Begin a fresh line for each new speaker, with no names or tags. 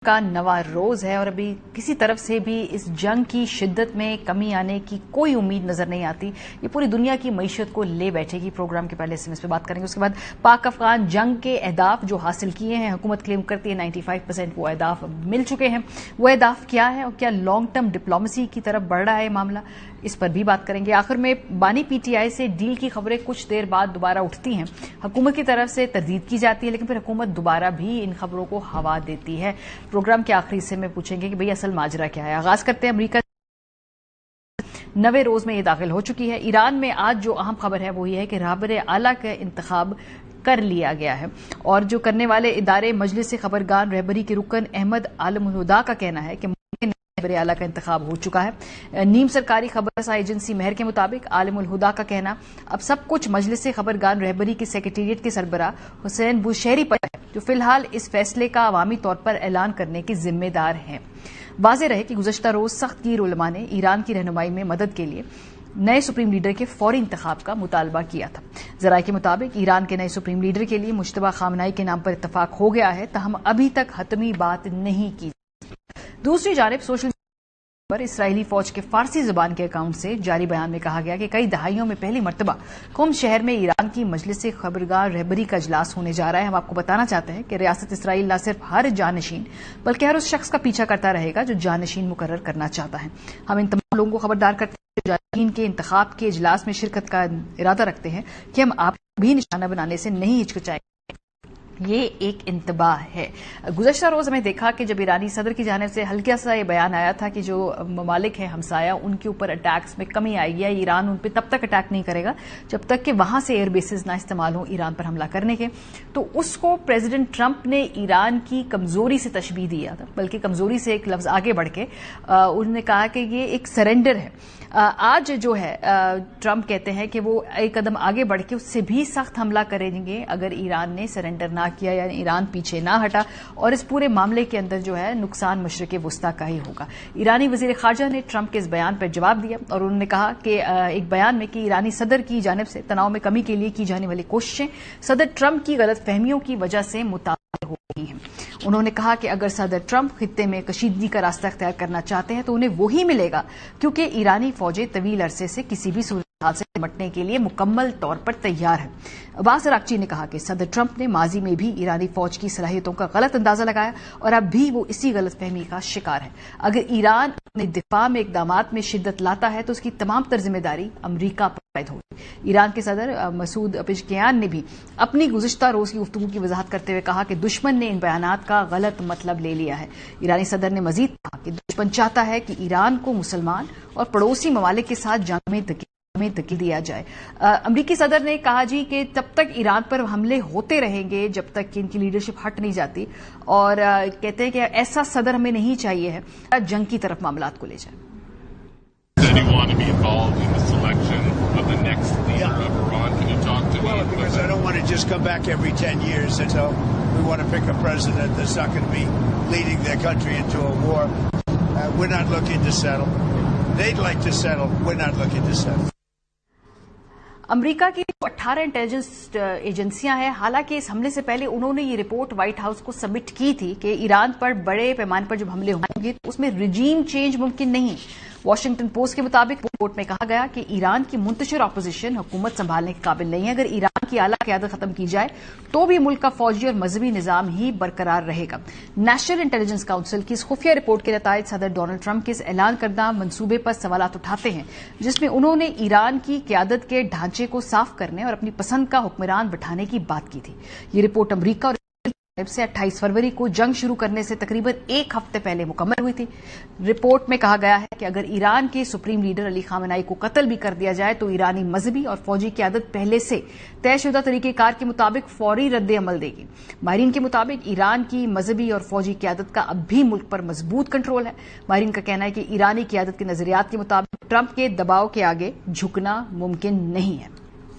کا नवा रोज है और अभी किसी तरफ से भी इस जंग की शिद्दत में कमी आने की कोई उम्मीद नजर नहीं आती। ये पूरी दुनिया की मईशत को ले बैठेगी। प्रोग्राम के पहले SMS पे बात करेंगे, उसके बाद पाक अफगान जंग के अहदाफ जो हासिल किए हैं, हुकूमत क्लेम करती है 95% वो अहदाफ मिल चुके हैं। वो अहदाफ क्या है और क्या लॉन्ग टर्म डिप्लोमेसी की तरफ बढ़ रहा है मामला, इस पर भी बात करेंगे। आखिर में बानी PTI से डील की खबरें कुछ देर बाद दोबारा उठती हैं। हुकूमत की तरफ से तरदीद की जाती है, लेकिन फिर हुकूमत दोबारा भी इन खबरों को हवा देती है। प्रोग्राम के आखिरी हिस्से में पूछेंगे कि भाई असल माजरा क्या है। आगाज करते हैं। अमेरिका 9वें रोज में ये दाखिल हो चुकी है। ईरान में आज जो अहम खबर है वो ये है कि रहबर आला का इंतखाब कर लिया गया है और जो करने वाले इदारे मजलिस खबरगान रहबरी के रुकन अहमद आलमुल हुदा का कहना है कि रहबर आला का इंतखाब हो चुका है। नीम सरकारी खबरसा एजेंसी महर के मुताबिक आलमुल हुदा का कहना अब सब कुछ मजलिस खबरगान रहबरी के सेक्रेटेरिएट के सरबराह हुसैन बुशहरी पर है, जो फिलहाल इस फैसले का अवामी तौर पर ऐलान करने के जिम्मेदार हैं। वाज़ेह रहे कि गुज़श्ता रोज सख्त गिर उलमा ने ईरान की रहनुमाई में मदद के लिए नए सुप्रीम लीडर के फौरी इंतखाब का मुतालबा किया था। जराये के मुताबिक ईरान के नए सुप्रीम लीडर के लिए मुश्तबा खामनाई के नाम पर इत्तफाक हो गया है, तहम अभी तक हतमी बात नहीं की। दूसरी जानिब सोशल पर इसराइली फौज के फारसी जुबान के अकाउंट से जारी बयान में कहा गया कि कई दहाइयों में पहली मर्तबा कुम शहर में ईरान की मजलिस खबरगार रहबरी का इजलास होने जा रहा है। हम आपको बताना चाहते हैं कि रियासत इसराइल न सिर्फ हर जानशीन बल्कि हर उस शख्स का पीछा करता रहेगा जो जानशीन मुकर्रर करना चाहता है। हम इन तमाम लोगों को खबरदार करते हैं जो जानशीन के इंतखाब के इजलास में शिरकत का इरादा रखते हैं कि हम आप भी निशाना बनाने से नहीं हिचकिचाएंगे। ये एक इंतबाह है। गुज़श्ता रोज हमें देखा कि जब ईरानी सदर की जानिब से हल्का सा ये बयान आया था कि जो ममालिक हैं हमसाया उनके ऊपर अटैक्स में कमी आएगी या ईरान उन पर तब तक अटैक नहीं करेगा जब तक कि वहां से एयर बेसिस ना इस्तेमाल हो ईरान पर हमला करने के, तो उसको प्रेसिडेंट ट्रंप ने ईरान की कमजोरी से तशबीह दिया था, बल्कि कमजोरी से एक लफ्ज आगे बढ़ के उन्होंने कहा कि ये एक सरेंडर है। आज जो है ट्रंप कहते हैं कि वो एक कदम आगे बढ़ के उससे भी सख्त हमला करेंगे अगर ईरान ने सरेंडर ना किया, यानी ईरान पीछे ना हटा, और इस पूरे मामले के अंदर जो है नुकसान मशरिक़ वुस्ता का ही होगा। ईरानी वज़ीर ख़ारजा ने ट्रंप के इस बयान पर जवाब दिया और उन्होंने कहा कि एक बयान में कि ईरानी सदर की जानिब से तनाव में कमी के लिए की जाने वाली कोशिशें सदर ट्रंप की गलत फहमियों की वजह से मुताबिक हो रही हैं। उन्होंने कहा कि अगर सदर ट्रंप खित्ते में कशीदगी का रास्ता अख्तियार करना चाहते हैं तो उन्हें वही मिलेगा, क्योंकि ईरानी फौजें तवील अरसे से किसी भी सूरत से निपटने के लिए मुकम्मल तौर पर तैयार है। अब्बास अरागची ने कहा कि सदर ट्रंप ने माजी में भी ईरानी फौज की सलाहियतों का गलत अंदाजा लगाया और अब भी वो इसी गलत फहमी का शिकार है। अगर ईरान अपने दिफा में इकदामात में शिद्दत लाता है तो उसकी तमाम तर जिम्मेदारी अमरीका पर आयद होगी। ईरान के सदर मसूद पेशकियान ने भी अपनी गुज़श्ता रोज की गुफ्तगू की वजाहत करते हुए कहा कि दुश्मन ने इन बयानात का गलत मतलब ले लिया है। ईरानी सदर ने मजीद कहा कि दुश्मन चाहता है कि ईरान को मुसलमान और पड़ोसी ममालिक के साथ जंग में धकेल दिया जाए। अमरीकी सदर ने कहा जी कि तब तक ईरान पर हमले होते रहेंगे जब तक कि इनकी लीडरशिप हट नहीं जाती, और कहते हैं कि ऐसा सदर हमें नहीं चाहिए है जंग की तरफ मामलात को ले जाए। अमरीका की 18 इंटेलिजेंस एजेंसियां हैं। हालांकि इस हमले से पहले उन्होंने ये रिपोर्ट व्हाइट हाउस को सबमिट की थी कि ईरान पर बड़े पैमाने पर जब हमले होंगे तो उसमें रिजीम चेंज मुमकिन नहीं। वाशिंगटन पोस्ट के मुताबिक रिपोर्ट में कहा गया कि ईरान की मुंतशिर ऑपोजिशन हुकूमत संभालने के काबिल नहीं है। अगर ईरान की आला क़यादत खत्म की जाए तो भी मुल्क का फौजी और मजहबी निजाम ही बरकरार रहेगा। नेशनल इंटेलिजेंस काउंसिल की इस खुफिया रिपोर्ट के नताइज सदर डोनाल्ड ट्रंप के इस ऐलान करदा मंसूबे पर सवालात उठाते हैं, जिसमें उन्होंने ईरान की क़यादत के ढांचे को साफ करने और अपनी पसंद का हुक्मरान बिठाने की बात की थी। ये रिपोर्ट अमरीका और से 28 फरवरी को जंग शुरू करने से तकरीबन एक हफ्ते पहले मुकम्मल हुई थी। रिपोर्ट में कहा गया है कि अगर ईरान के सुप्रीम लीडर अली खामनाई को कत्ल भी कर दिया जाए तो ईरानी मजहबी और फौजी क़यादत पहले से तयशुदा तरीक़ेकार के मुताबिक फौरी रद्द अमल देगी। माहिरीन के मुताबिक ईरान की मजहबी और फौजी क़यादत का अब भी मुल्क पर मजबूत कंट्रोल है। माहिरीन का कहना है कि ईरानी क़यादत के नजरियात के मुताबिक ट्रंप के दबाव के आगे झुकना मुमकिन नहीं है।